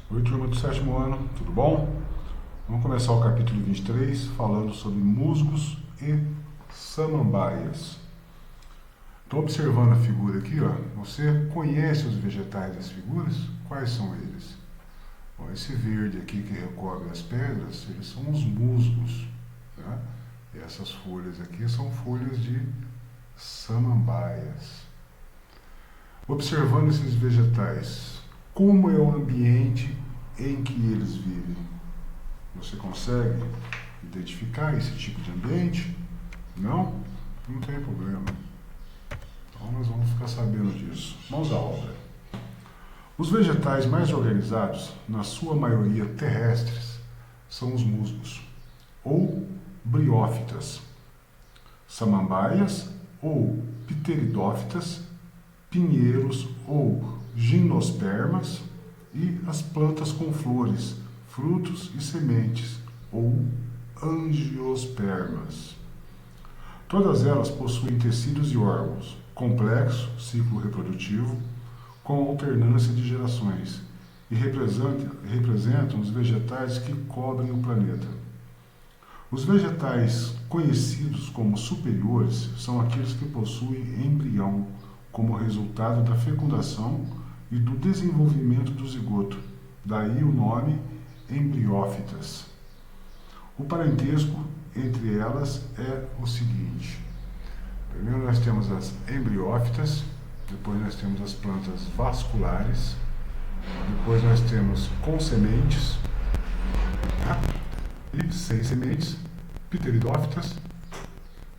Oi, turma do sétimo ano, tudo bom? Vamos começar o capítulo 23 falando sobre musgos e samambaias. Estou observando a figura aqui, ó. Você conhece os vegetais das figuras? Quais são eles? Bom, esse verde aqui que recobre as pedras, eles são os musgos, né? E essas folhas aqui são folhas de samambaias. Observando esses vegetais, como é o ambiente em que eles vivem? Você consegue identificar esse tipo de ambiente? Não? Não tem problema. Então nós vamos ficar sabendo disso. Mãos à obra. Os vegetais mais organizados, na sua maioria terrestres, são os musgos, ou briófitas, samambaias ou pteridófitas, pinheiros ou gimnospermas e as plantas com flores, frutos e sementes, ou angiospermas. Todas elas possuem tecidos e órgãos, complexo ciclo reprodutivo, com alternância de gerações, e representam os vegetais que cobrem o planeta. Os vegetais conhecidos como superiores são aqueles que possuem embrião como resultado da fecundação e do desenvolvimento do zigoto, daí o nome embriófitas. O parentesco entre elas é o seguinte: primeiro nós temos as embriófitas, depois nós temos as plantas vasculares, depois nós temos com sementes, tá? E sem sementes, pteridófitas,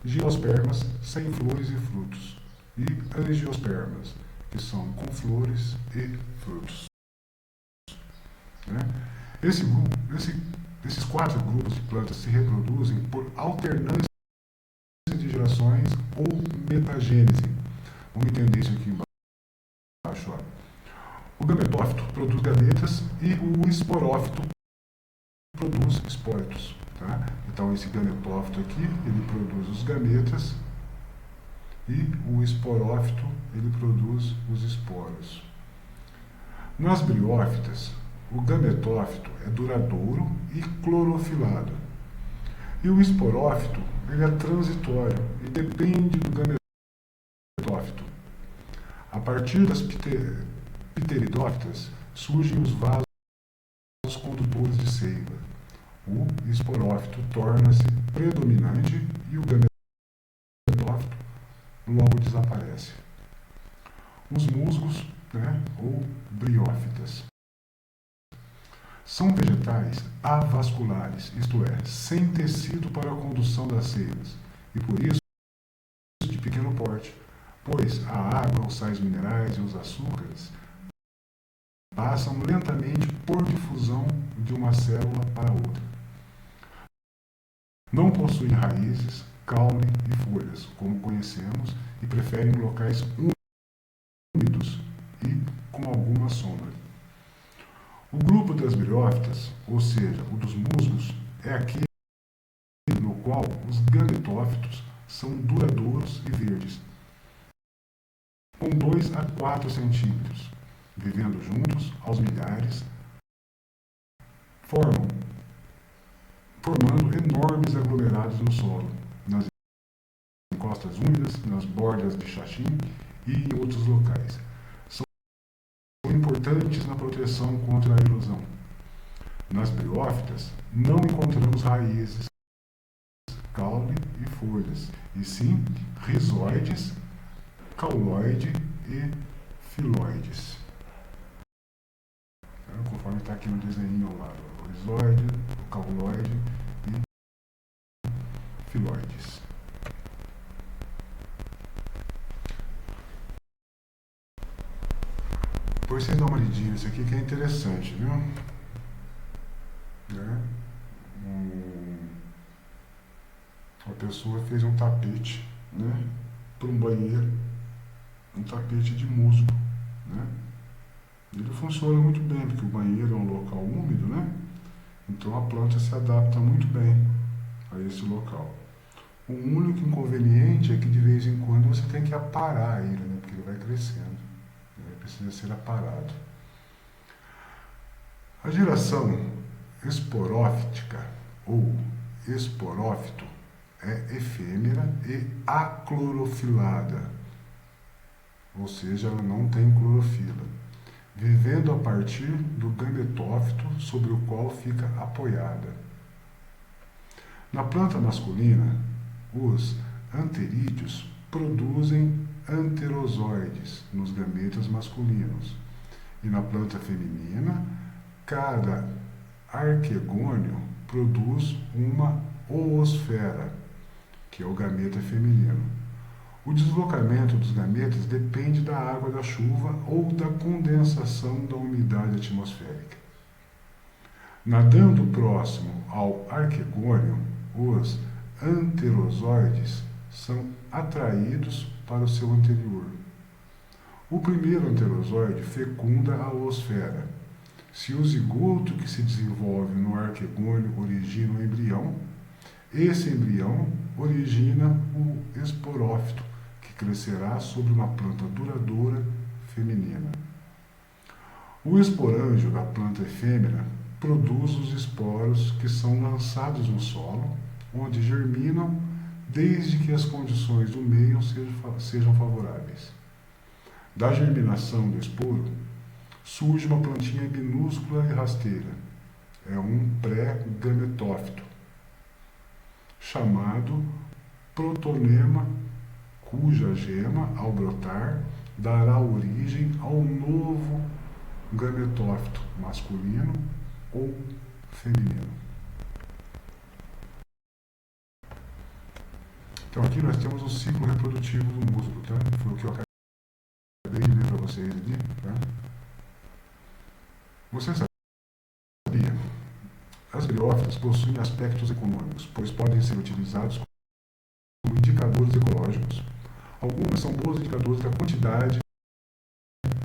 gimnospermas sem flores e frutos, e angiospermas, que são com flores e frutos. Né? Esse, esse, esses quatro grupos de plantas se reproduzem por alternância de gerações ou metagênese. Vamos entender isso aqui embaixo. Ó. O gametófito produz gametas e o esporófito produz espóritos. Tá? Então esse gametófito aqui, ele produz os gametas e o esporófito, ele produz os esporos. Nas briófitas, o gametófito é duradouro e clorofilado. E o esporófito, ele é transitório e depende do gametófito. A partir das pteridófitas surgem os vasos condutores de seiva. O esporófito torna-se predominante e o gametófito logo desaparece. Os musgos, né, ou briófitas, são vegetais avasculares, isto é, sem tecido para a condução das seivas, e por isso de pequeno porte, pois a água, os sais minerais e os açúcares passam lentamente por difusão de uma célula para outra. Não possuem raízes, caule e folhas, como conhecemos, e preferem locais úmidos e com alguma sombra. O grupo das briófitas, ou seja, o dos musgos, é aquele no qual os gametófitos são duradouros e verdes, com 2 a 4 centímetros, vivendo juntos aos milhares, formando enormes aglomerados no solo, nas encostas úmidas, nas bordas de xaxim e em outros locais. São importantes na proteção contra a erosão. Nas briófitas, não encontramos raízes, caule e folhas, e sim rizoides, cauloide e filoides. Então, conforme está aqui no desenho ao lado, o rizoide, o cauloide e filoides. Depois vocês dão uma lidinha nisso aqui que é interessante, viu? Né? A pessoa fez um tapete, né, para um banheiro, um tapete de musgo, né? Ele funciona muito bem, porque o banheiro é um local úmido, né? Então a planta se adapta muito bem a esse local. O único inconveniente é que de vez em quando você tem que aparar ele, né? Porque ele vai crescendo, ele precisa ser aparado. A geração esporófita ou esporófito é efêmera e aclorofilada, ou seja, ela não tem clorofila, vivendo a partir do gametófito sobre o qual fica apoiada. Na planta masculina, os anterídeos produzem anterozoides nos gametas masculinos, e na planta feminina, cada arquegônio produz uma oosfera, que é o gameta feminino. O deslocamento dos gametas depende da água da chuva ou da condensação da umidade atmosférica. Nadando próximo ao arquegônio, os anterozoides são atraídos para o seu anterior. O primeiro anterozoide fecunda a oosfera. Se o zigoto que se desenvolve no arquegônio origina um embrião, esse embrião origina o esporófito, que crescerá sobre uma planta duradoura feminina. O esporângio da planta efêmera produz os esporos que são lançados no solo, onde germinam desde que as condições do meio sejam favoráveis. Da germinação do esporo, surge uma plantinha minúscula e rasteira. É um pré-gametófito, chamado protonema, cuja gema, ao brotar, dará origem ao novo gametófito masculino ou feminino. Então aqui nós temos o ciclo reprodutivo do músculo, tá? Foi o que eu acabei de ler para vocês ali, tá? Você sabia? As briófitas possuem aspectos econômicos, pois podem ser utilizados como indicadores ecológicos. Algumas são bons indicadores da quantidade,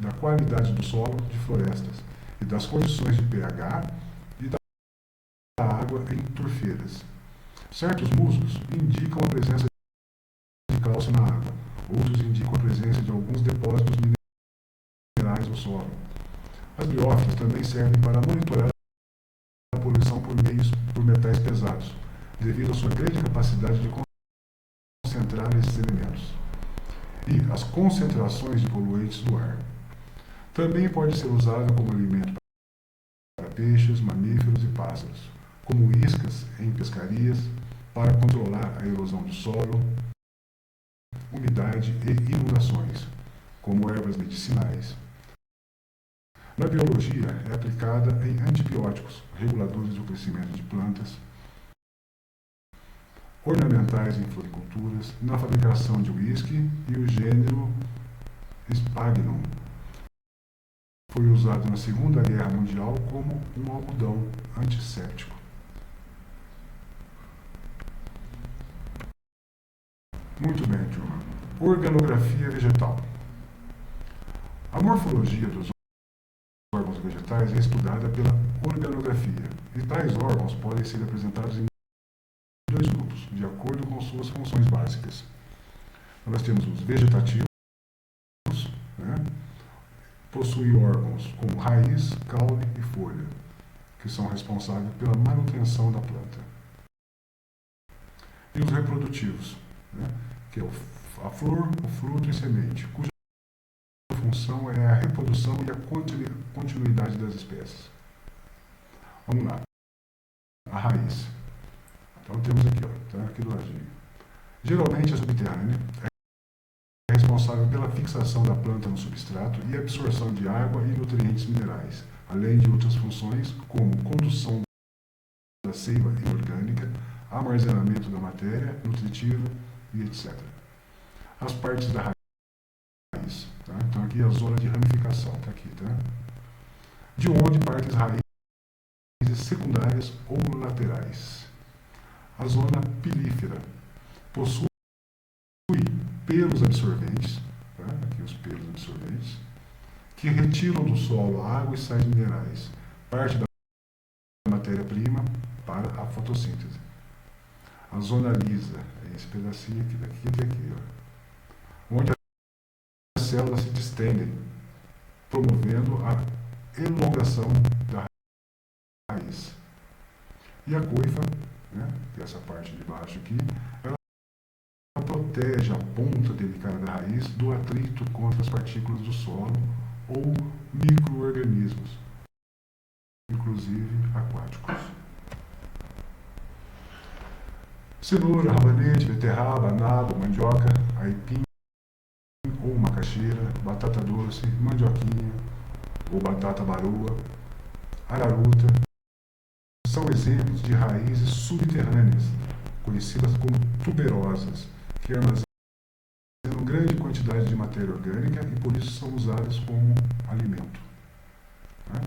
da qualidade do solo de florestas e das condições de pH e da água em turfeiras. Certos musgos indicam a presença de cálcio na água, outros indicam a presença de alguns depósitos minerais no solo. As briófitas também servem para monitorar a poluição por metais pesados, devido à sua grande capacidade de concentrar esses elementos, e as concentrações de poluentes do ar. Também pode ser usada como alimento para peixes, mamíferos e pássaros, como iscas em pescarias, para controlar a erosão do solo, umidade e inundações, como ervas medicinais. Na biologia, é aplicada em antibióticos, reguladores do crescimento de plantas, ornamentais em floriculturas, na fabricação de uísque, e o gênero Sphagnum foi usado na Segunda Guerra Mundial como um algodão antisséptico. Muito bem, turma. Organografia vegetal. A morfologia dos órgãos vegetais é estudada pela organografia, e tais órgãos podem ser apresentados em dois grupos, de acordo com suas funções básicas. Nós temos os vegetativos, né? Possuem órgãos como raiz, caule e folha, que são responsáveis pela manutenção da planta. E os reprodutivos, né? Que é a flor, o fruto e semente, cuja função é a reprodução e a continuidade das espécies. Vamos lá. A raiz. Então temos aqui, ó, tá aqui do ladinho. Geralmente é subterrânea, é responsável pela fixação da planta no substrato e absorção de água e nutrientes minerais, além de outras funções como condução da seiva inorgânica, armazenamento da matéria nutritiva e etc. As partes da raiz, tá? Então aqui é a zona de ramificação, tá aqui, tá? De onde partem as raízes secundárias ou laterais. A zona pilífera possui pelos absorventes, tá? Aqui os pelos absorventes, que retiram do solo a água e sais minerais, parte da matéria-prima para a fotossíntese. A zona lisa é esse pedacinho aqui, daqui até aqui, ó, onde as células se distendem, promovendo a elongação da E a coifa, né, que é essa parte de baixo aqui, ela protege a ponta delicada da raiz do atrito contra as partículas do solo ou micro-organismos, inclusive aquáticos. Cenoura, rabanete, beterraba, nabo, mandioca, aipim ou macaxeira, batata doce, mandioquinha ou batata baroa, araruta, são exemplos de raízes subterrâneas, conhecidas como tuberosas, que armazenam grande quantidade de matéria orgânica e por isso são usadas como alimento. Né?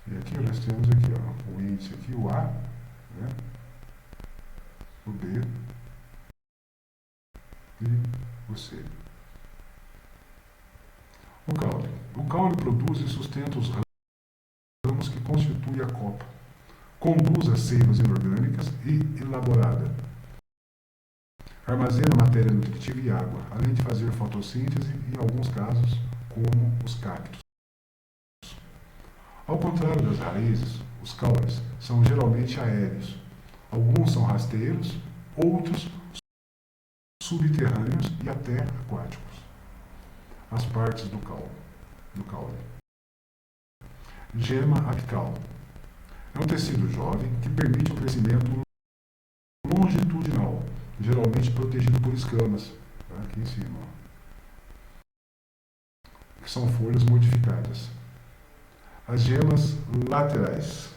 E aqui nós temos aqui, ó, o índice aqui, o A, né? O B e o C. O caule. O caule produz e sustenta os ramos que constituem a copa. Conduz as seivas inorgânicas e elaborada. Armazena matéria nutritiva e água, além de fazer fotossíntese e, em alguns casos, como os cactos. Ao contrário das raízes, os caules são geralmente aéreos. Alguns são rasteiros, outros subterrâneos e até aquáticos. As partes do caule. Gema apical. É um tecido jovem que permite o crescimento longitudinal, geralmente protegido por escamas, tá? Aqui em cima, ó, que são folhas modificadas. As gemas laterais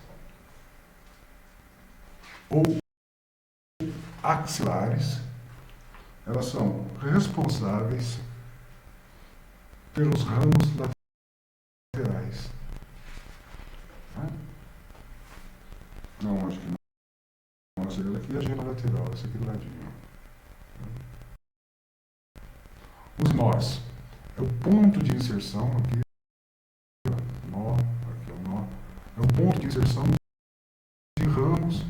ou axilares, elas são responsáveis pelos ramos laterais. Não, acho que não. Essa aqui é a gema lateral, essa aqui do ladinho. Os nós. É o ponto de inserção aqui. Nó, aqui é o nó. É o ponto de inserção de ramos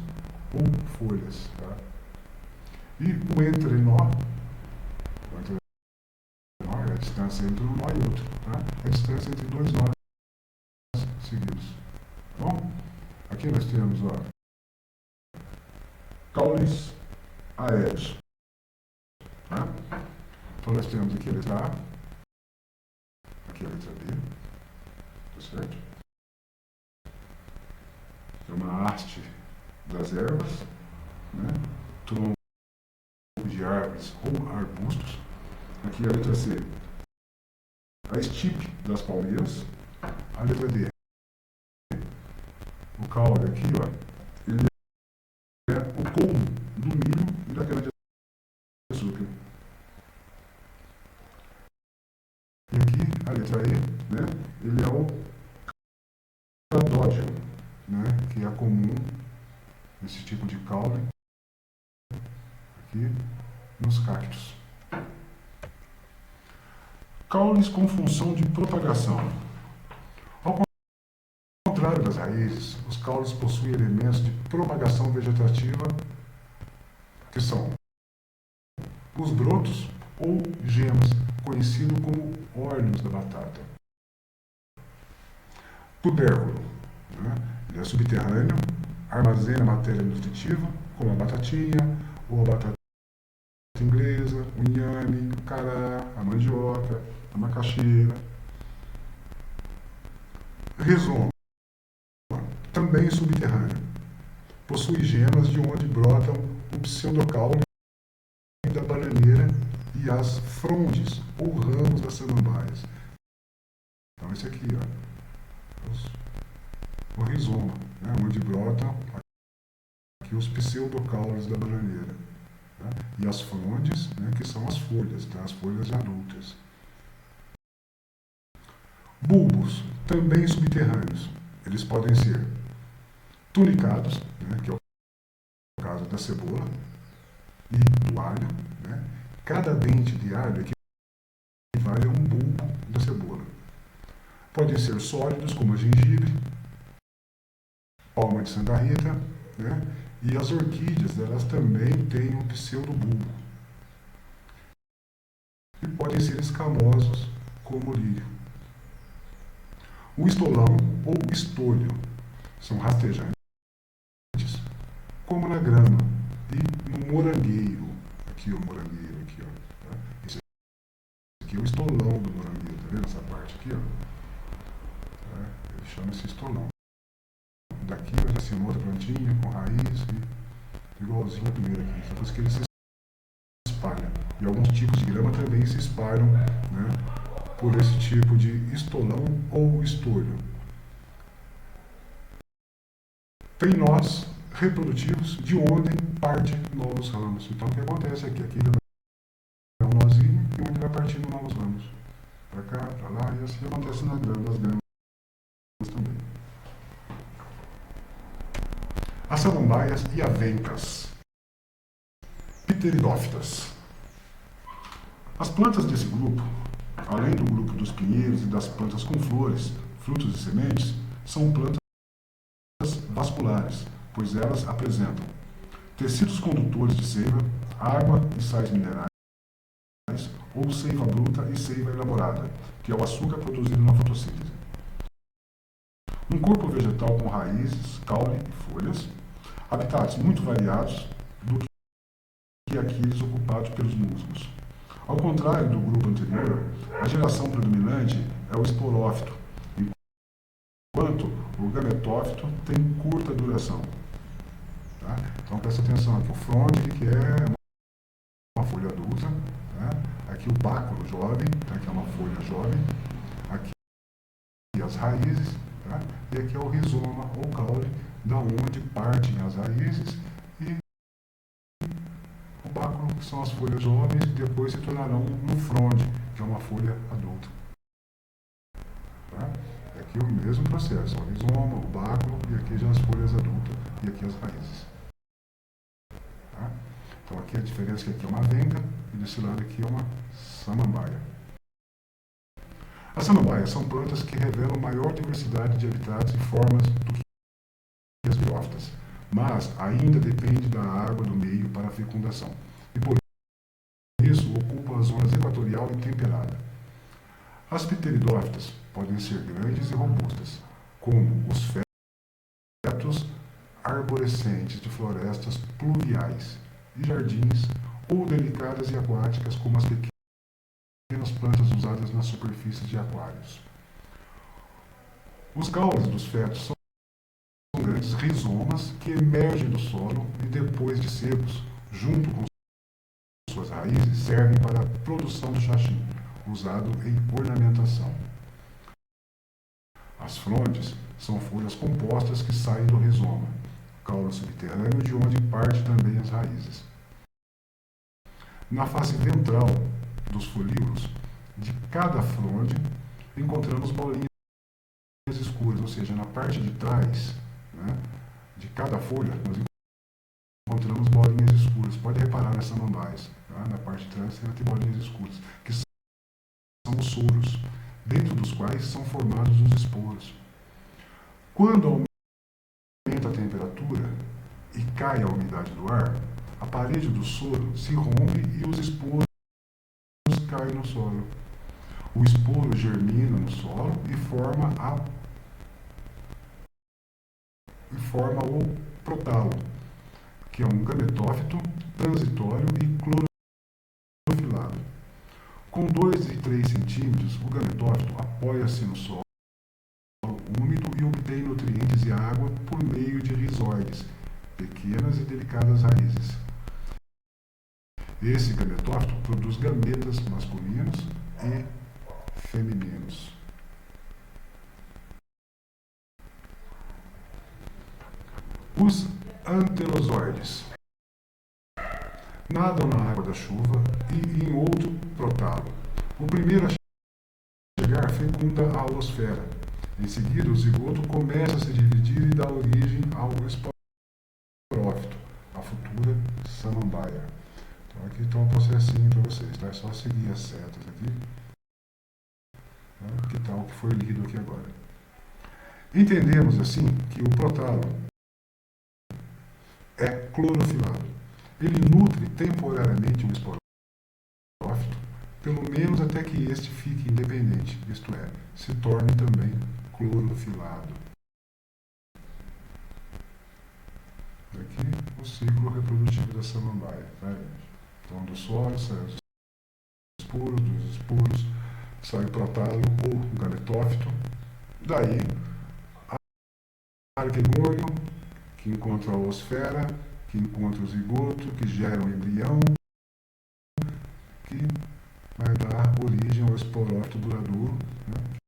ou folhas. Tá? E o entrenó é a distância entre um nó e outro. Tá? É a distância entre dois nós seguidos. Bom, aqui nós temos, ó, caules aéreos. Tá? Então nós temos aqui a letra A, aqui a letra B, tá certo? É uma haste das ervas, né? Tronco de árvores ou arbustos. Aqui a letra C, a estipe das palmeiras. A letra D, o caule aqui, ó, ele é o colmo do milho e da cana-de-açúcar. E aqui a letra E, né, ele é o cladódio, né, que é comum esse tipo de caule aqui nos cactos. Caules com função de propagação. Ao contrário das raízes, os caules possuem elementos de propagação vegetativa que são os brotos ou gemas, conhecido como órgãos da batata. Tubérculo, né? Ele é subterrâneo, armazena matéria nutritiva, como a batatinha ou a batata inglesa, o inhame, o cará, a mandioca, a macaxeira. Rizoma, também subterrâneo. Possui gemas de onde brotam o pseudocaule da bananeira e as frondes ou ramos das samambaias. Então esse aqui, ó, o rizoma, né, onde brotam aqui os pseudocaules da bananeira. Tá? E as frondes, né, que são as folhas, tá? As folhas adultas. Bulbos, também subterrâneos. Eles podem ser tunicados, né, que é o caso da cebola e do alho. Né? Cada dente de alho equivale a um bulbo da cebola. Podem ser sólidos, como a gengibre, palma de Santa Rita, né? E as orquídeas, elas também têm um pseudobulbo. E podem ser escamosos, como o lírio. O estolão ou estolho são rastejantes, como na grama e no morangueiro. Aqui o morangueiro, aqui, ó. Tá? Esse aqui é o estolão do morangueiro, tá vendo essa parte aqui, ó? Tá? Ele chama esse estolão. Daqui vai ser uma outra plantinha com raiz, igualzinho a primeira aqui. Só que ele se espalha. E alguns tipos de grama também se espalham, né, por esse tipo de estolão ou estolho. Tem nós reprodutivos de onde parte novos ramos. Então o que acontece aqui? Aqui é um nozinho e onde vai partindo novos ramos. Para cá, para lá, e assim acontece nas gramas também. As samambaias e avencas. Pteridófitas. As plantas desse grupo, além do grupo dos pinheiros e das plantas com flores, frutos e sementes, são plantas vasculares, pois elas apresentam tecidos condutores de seiva, água e sais minerais, ou seiva bruta e seiva elaborada, que é o açúcar produzido na fotossíntese. Um corpo vegetal com raízes, caule e folhas, habitats muito variados do que aqueles ocupados pelos musgos. Ao contrário do grupo anterior, a geração predominante é o esporófito, enquanto o gametófito tem curta duração. Tá? Então presta atenção aqui, o fronde, que é uma folha adulta, né? Aqui o báculo jovem, tá? Que é uma folha jovem, aqui as raízes, tá? E aqui é o rizoma ou caule, da onde partem as raízes, e o báculo, que são as folhas jovens, e depois se tornarão no fronde, que é uma folha adulta. Tá? Aqui o mesmo processo, o rizoma, o báculo, e aqui já as folhas adultas, e aqui as raízes. Tá? Então aqui a diferença é que aqui é uma avenca, e desse lado aqui é uma samambaia. As samambaias são plantas que revelam maior diversidade de habitats e formas do que as briófitas, mas ainda depende da água do meio para a fecundação, e por isso ocupam as zonas equatorial e temperada. As pteridófitas podem ser grandes e robustas, como os fetos arborescentes de florestas pluviais e jardins, ou delicadas e aquáticas, como as pequenas plantas usadas nas superfícies de aquários. Os caules dos fetos são grandes rizomas que emergem do solo e, depois de secos, junto com suas raízes, servem para a produção do xaxim, usado em ornamentação. As frondes são folhas compostas que saem do rizoma, caule subterrâneo, de onde parte também as raízes. Na face ventral dos folíolos de cada fronde, encontramos bolinhas escuras, ou seja, na parte de trás, né, de cada folha, nós encontramos bolinhas escuras. Pode reparar nas samambaias, tá? Na parte de trás você vai ter bolinhas escuras, que são os soros, dentro dos quais são formados os esporos. Quando aumenta a temperatura e cai a umidade do ar, a parede do soro se rompe e os esporos caem no solo. O esporo germina no solo e forma o protalo, que é um gametófito transitório e clorofilado. Com 2 e 3 centímetros, o gametófito apoia-se no solo úmido e obtém nutrientes e água por meio de rizóides, pequenas e delicadas raízes. Esse gametófito produz gametas masculinos e femininos. Os anterozoides nadam na água da chuva e em outro protalo. O primeiro a chegar fecunda a holosfera. Em seguida, o zigoto começa a se dividir e dá origem ao esporófito, a futura samambaia. Então aqui está um processinho para vocês, tá? É só seguir as setas aqui. Que tal o que foi lido aqui agora? Entendemos assim que o protalo é clorofilado. Ele nutre temporariamente o esporófito, pelo menos até que este fique independente, isto é, se torne também clorofilado. o ciclo reprodutivo da samambaia, tá, gente? Então, do solo sai os esporos, dos esporos sai o protalo ou gametófito. Daí, a arquegônio, que encontra a oosfera, que encontra o zigoto, que gera um embrião, que vai dar origem ao esporófito duradouro, né,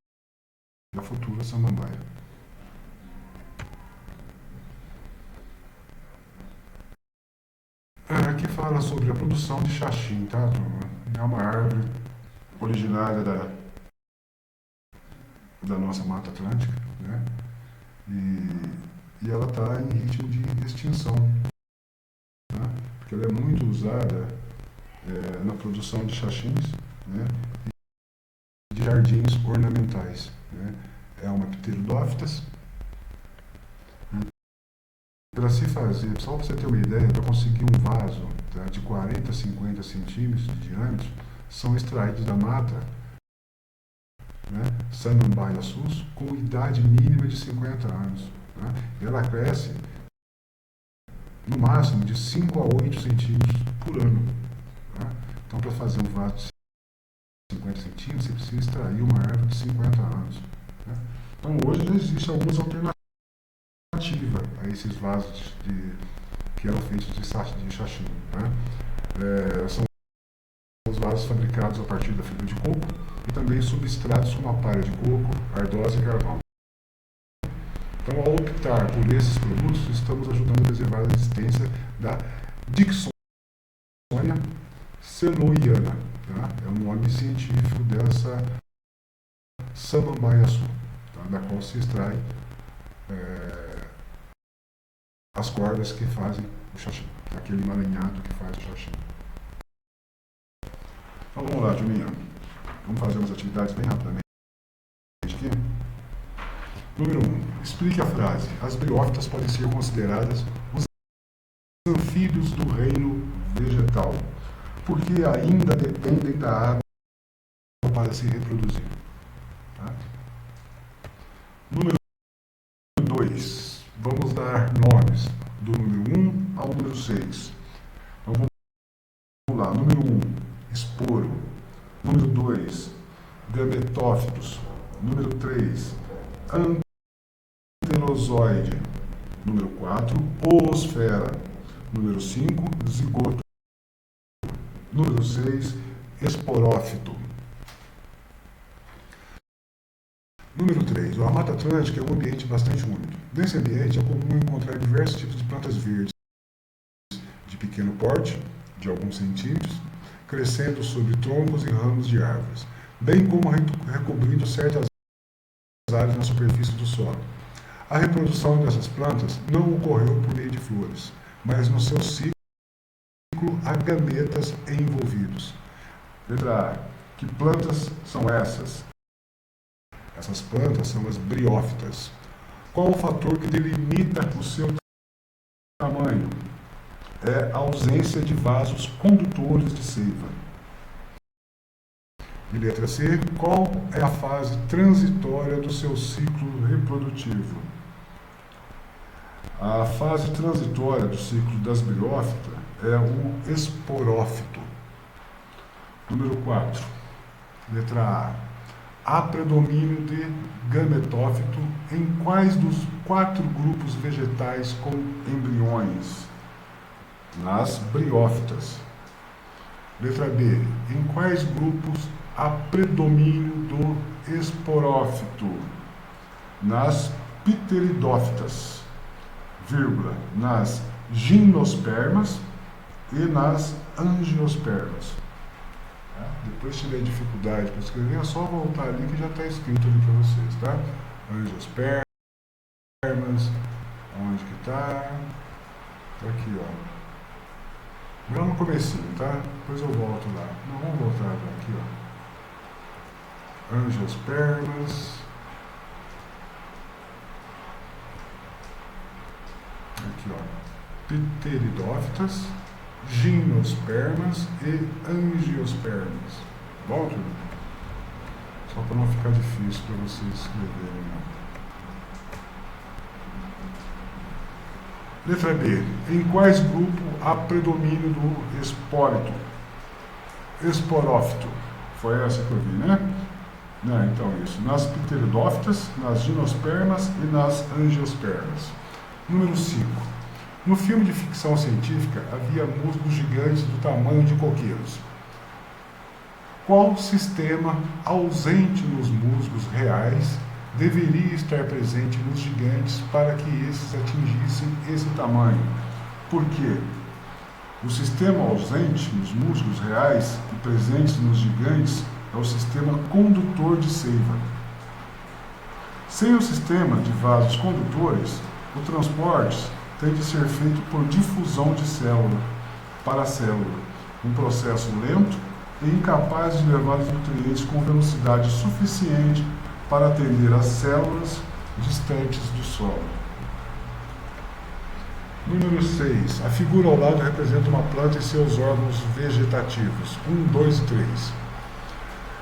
da futura samambaia. Aqui fala sobre a produção de xaxim, tá, turma? É uma árvore originária da nossa Mata Atlântica, né? E ela está em ritmo de extinção, né? Porque ela é muito usada na produção de xaxins, né? E de jardins ornamentais, né? É uma pteridófitas. Para se fazer, só para você ter uma ideia, para conseguir um vaso, tá, de 40 a 50 centímetros de diâmetro, são extraídos da mata, né, samambaia sus, com idade mínima de 50 anos. Né? Ela cresce no máximo de 5 a 8 centímetros por ano. Tá? Então, para fazer um vaso de 50 centímetros, você precisa extrair uma árvore de 50 anos. Né? Então, hoje já existem algumas alternativas a esses vasos que eram feitos de xaxim. Né? São os vasos fabricados a partir da fibra de coco e também substratos como a palha de coco, ardósia e carvão. Então, ao optar por esses produtos, estamos ajudando a preservar a existência da Dicksonia celoiana. Tá? É o nome científico dessa samambaia sul, tá? Da qual se extrai as cordas que fazem o xaxim, aquele emaranhado que faz o xaxim. Então vamos lá, turminha. Vamos fazer umas atividades bem rapidamente aqui. Número 1. Explique a frase. As briófitas podem ser consideradas os anfíbios do reino vegetal, porque ainda dependem da água para se reproduzir. Tá? Número 2. Vamos dar nomes do número 1 ao número 6. Então vamos lá. Número 1, esporo. Número 2, gametófitos. Número 3, antelozoide. Número 4, oosfera. Número 5, zigoto. Número 6, esporófito. Número 3. A Mata Atlântica é um ambiente bastante úmido. Nesse ambiente é comum encontrar diversos tipos de plantas verdes de pequeno porte, de alguns centímetros, crescendo sobre troncos e ramos de árvores, bem como recobrindo certas áreas na superfície do solo. A reprodução dessas plantas não ocorreu por meio de flores, mas no seu ciclo há gametas envolvidos. Letra A. Que plantas são essas? Essas plantas são as briófitas. Qual o fator que delimita o seu tamanho? É a ausência de vasos condutores de seiva. E letra C. Qual é a fase transitória do seu ciclo reprodutivo? A fase transitória do ciclo das briófitas é o esporófito. Número 4. Letra A. Há predomínio de gametófito em quais dos 4 grupos vegetais com embriões? Nas briófitas. Letra B. Em quais grupos há predomínio do esporófito? Nas pteridófitas, vírgula, nas gimnospermas e nas angiospermas. Depois, se tiver dificuldade para escrever, é só voltar ali que já está escrito ali para vocês, tá? Angiospermas, onde que está? Está aqui, ó. Lá no comecinho, tá? Depois eu volto lá. Não, vamos voltar aqui, ó. Angiospermas. Aqui, ó. Pteridófitas, gimnospermas e angiospermas. Bom, turma? Só para não ficar difícil para vocês escreverem, né? Letra B. Em quais grupos há predomínio do espórito? Esporófito. Foi essa que eu vi, né? Não, então isso. Nas pteridófitas, nas gimnospermas e nas angiospermas. Número 5. No filme de ficção científica havia musgos gigantes do tamanho de coqueiros. Qual sistema ausente nos musgos reais deveria estar presente nos gigantes para que esses atingissem esse tamanho? Por quê? O sistema ausente nos musgos reais e presentes nos gigantes é o sistema condutor de seiva. Sem o sistema de vasos condutores, o transporte tem de ser feito por difusão de célula para célula, um processo lento e incapaz de levar os nutrientes com velocidade suficiente para atender as células distantes do solo. Número 6. A figura ao lado representa uma planta e seus órgãos vegetativos. 1, 2 e 3.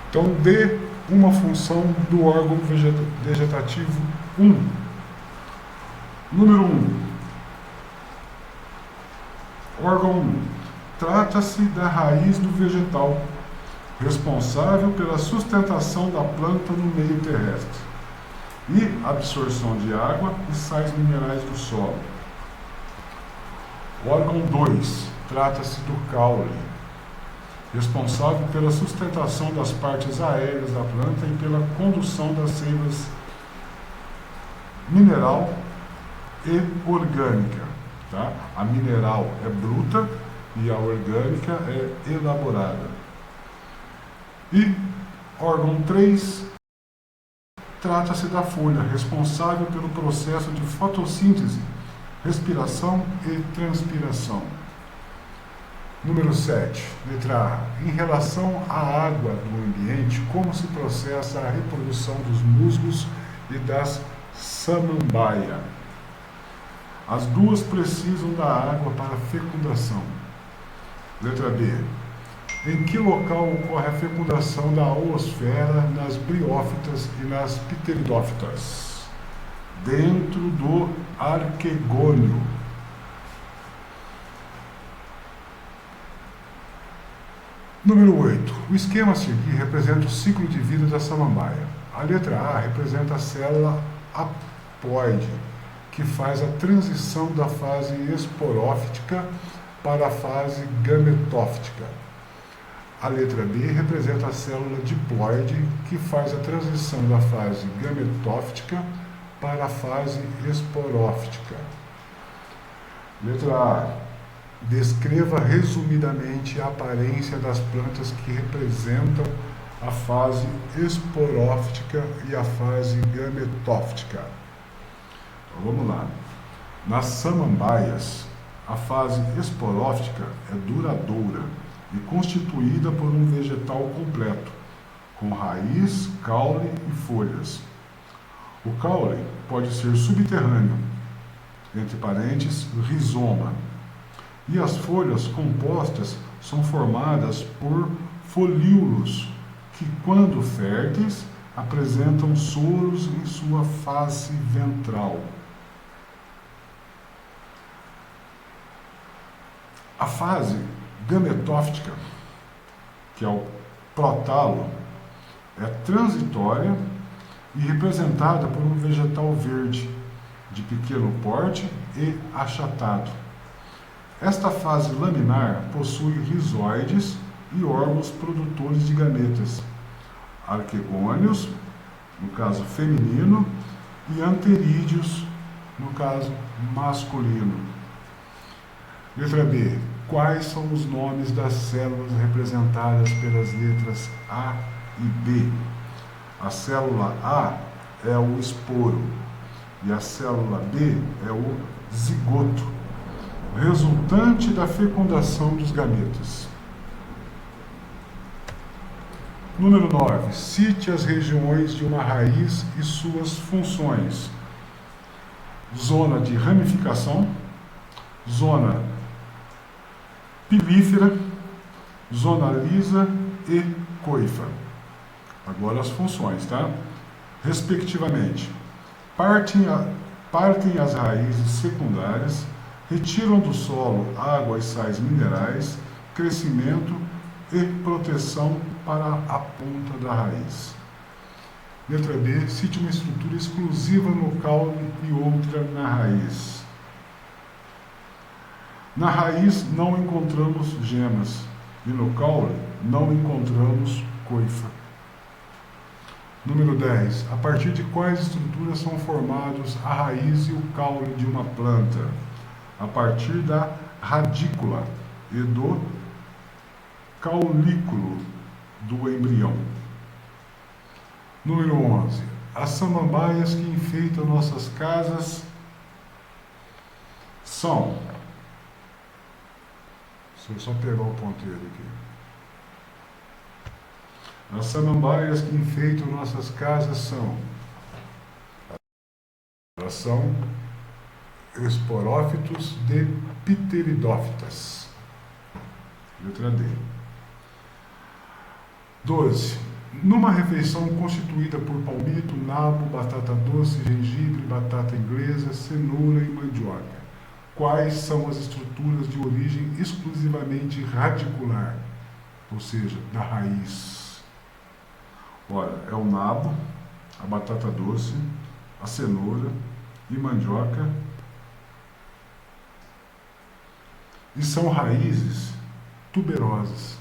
Então, dê uma função do órgão vegetativo 1. Número 1. Órgão 1. Trata-se da raiz do vegetal, responsável pela sustentação da planta no meio terrestre e absorção de água e sais minerais do solo. Órgão 2. Trata-se do caule, responsável pela sustentação das partes aéreas da planta e pela condução das seivas mineral e orgânica. Tá? A mineral é bruta e a orgânica é elaborada. E órgão 3 trata-se da folha, responsável pelo processo de fotossíntese, respiração e transpiração. Número 7, letra A. Em relação à água do ambiente, como se processa a reprodução dos musgos e das samambaia? As duas precisam da água para a fecundação. Letra B. Em que local ocorre a fecundação da oosfera nas briófitas e nas pteridófitas? Dentro do arquegônio. Número 8. O esquema a seguir representa o ciclo de vida da samambaia. A letra A representa a célula haploide, que faz a transição da fase esporófita para a fase gametófita. A letra B representa a célula diploide, que faz a transição da fase gametófita para a fase esporófita. Letra A. Descreva resumidamente a aparência das plantas que representam a fase esporófita e a fase gametófita. Então, vamos lá. Nas samambaias, a fase esporófita é duradoura e constituída por um vegetal completo, com raiz, caule e folhas. O caule pode ser subterrâneo, entre parênteses, rizoma, e as folhas compostas são formadas por folíolos que, quando férteis, apresentam soros em sua face ventral. A fase gametófita, que é o protalo, é transitória e representada por um vegetal verde, de pequeno porte e achatado. Esta fase laminar possui rizóides e órgãos produtores de gametas, arquegônios, no caso feminino, e anterídeos, no caso masculino. Letra B. Quais são os nomes das células representadas pelas letras A e B? A célula A é o esporo e a célula B é o zigoto, resultante da fecundação dos gametas. Número 9. Cite as regiões de uma raiz e suas funções. Zona de ramificação, zona pilífera, zona lisa e coifa. Agora as funções, tá? Respectivamente, partem as raízes secundárias Retiram do solo água e sais minerais, crescimento e proteção para a ponta da raiz. Letra B. Cite uma estrutura exclusiva no caule e outra na raiz. Na raiz não encontramos gemas e no caule não encontramos coifa. Número 10. A partir de quais estruturas são formados a raiz e o caule de uma planta? A partir da radícula e do caulículo do embrião. Número 11. As samambaias que enfeitam nossas casas são... Deixa eu só pegar o ponteiro aqui. As samambaias que enfeitam nossas casas são... Elas são esporófitos de pteridófitas. Letra D. 12. Numa refeição constituída por palmito, nabo, batata doce, gengibre, batata inglesa, cenoura e mandioca, quais são as estruturas de origem exclusivamente radicular, ou seja, da raiz? Ora, é o nabo, a batata doce, a cenoura e mandioca, e são raízes tuberosas.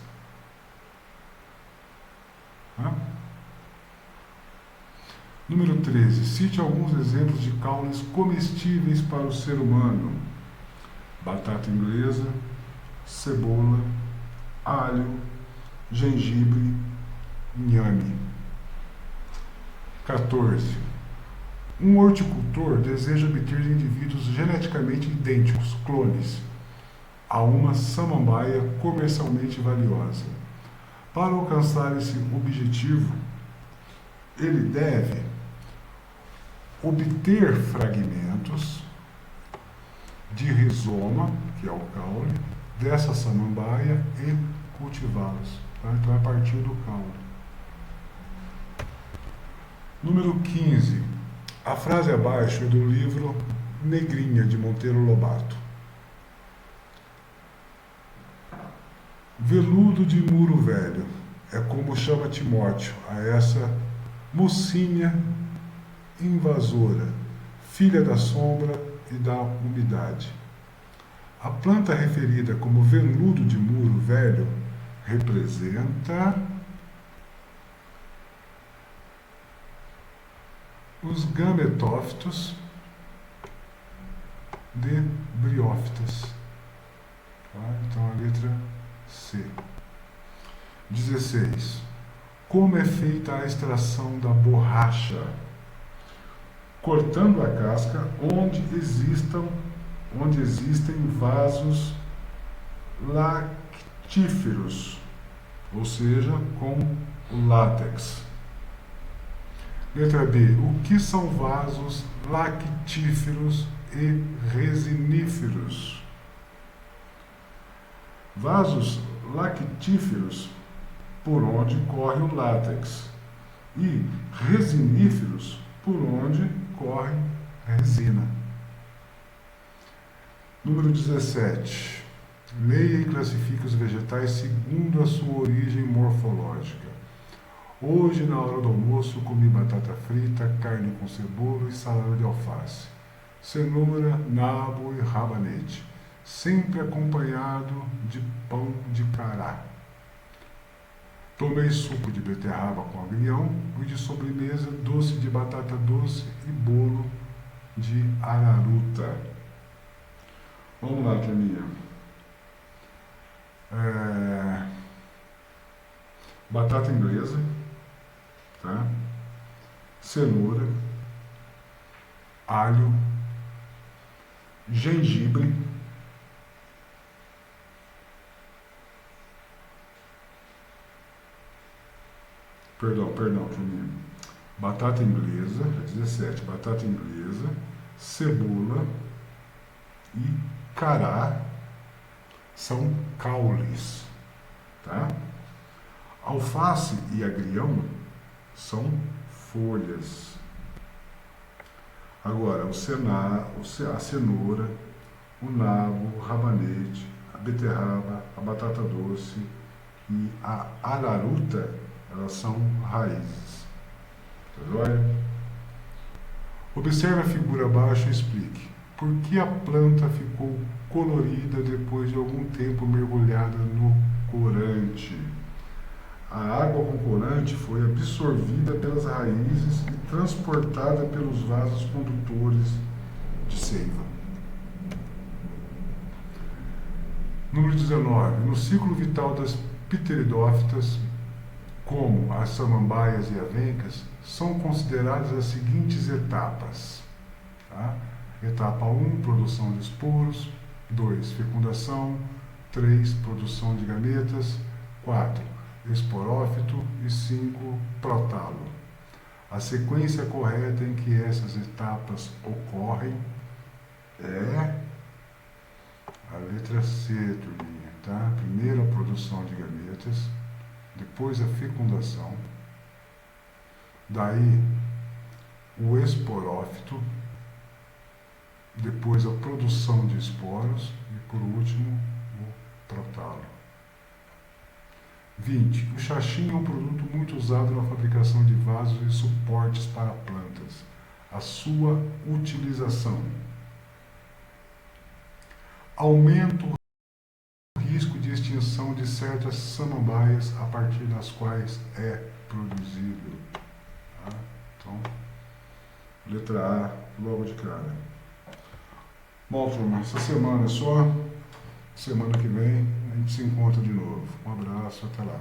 Número 13. Cite alguns exemplos de caules comestíveis para o ser humano: batata inglesa, cebola, alho, gengibre, inhame. 14. Um horticultor deseja obter indivíduos geneticamente idênticos, clones, a uma samambaia comercialmente valiosa. Para alcançar esse objetivo, ele deve obter fragmentos de rizoma, que é o caule, dessa samambaia e cultivá-los. Tá? Então é a partir do caule. Número 15. A frase abaixo é do livro Negrinha, de Monteiro Lobato. Veludo de muro velho, é como chama Timóteo a essa mocinha invasora, filha da sombra e da umidade. A planta referida como veludo de muro velho representa os gametófitos de briófitas. Tá? Então a letra C. 16. Como é feita a extração da borracha? Cortando a casca onde existem vasos lactíferos, ou seja, com o látex. Letra B. O que são vasos lactíferos e resiníferos? Vasos lactíferos, por onde corre o látex, e resiníferos, por onde corre a resina. Número 17. Leia e classifique os vegetais segundo a sua origem morfológica. Hoje, na hora do almoço, comi batata frita, carne com cebola e salada de alface, cenoura, nabo e rabanete, sempre acompanhado de pão de cará. Tomei suco de beterraba com agrião e de sobremesa doce de batata doce e bolo de araruta. Vamos lá, turminha. Batata inglesa, tá? Cenoura, alho, gengibre, perdão, turminha. Batata inglesa, 17, batata inglesa, cebola e cará são caules, tá? Alface e agrião são folhas. Agora, a cenoura, o nabo, o rabanete, a beterraba, a batata doce e a araruta, elas são raízes. Tá joia? Observe a figura abaixo e explique. Por que a planta ficou colorida depois de algum tempo mergulhada no corante? A água com corante foi absorvida pelas raízes e transportada pelos vasos condutores de seiva. Número 19. No ciclo vital das pteridófitas, como as samambaias e avencas, são consideradas as seguintes etapas. Tá? Etapa 1, produção de esporos. 2, fecundação. 3, produção de gametas. 4, esporófito. E 5, protalo. A sequência correta em que essas etapas ocorrem é a letra C, turminha, tá? Primeiro a produção de gametas, depois a fecundação, daí o esporófito, depois a produção de esporos e por último o protalo. 20. O xaxim é um produto muito usado na fabricação de vasos e suportes para plantas. A sua utilização aumenta o risco de extinção de certas samambaias a partir das quais é produzido. Tá? Então, letra A, logo de cara. Bom, turma, essa semana é só. Semana que vem a gente se encontra de novo. Um abraço, até lá.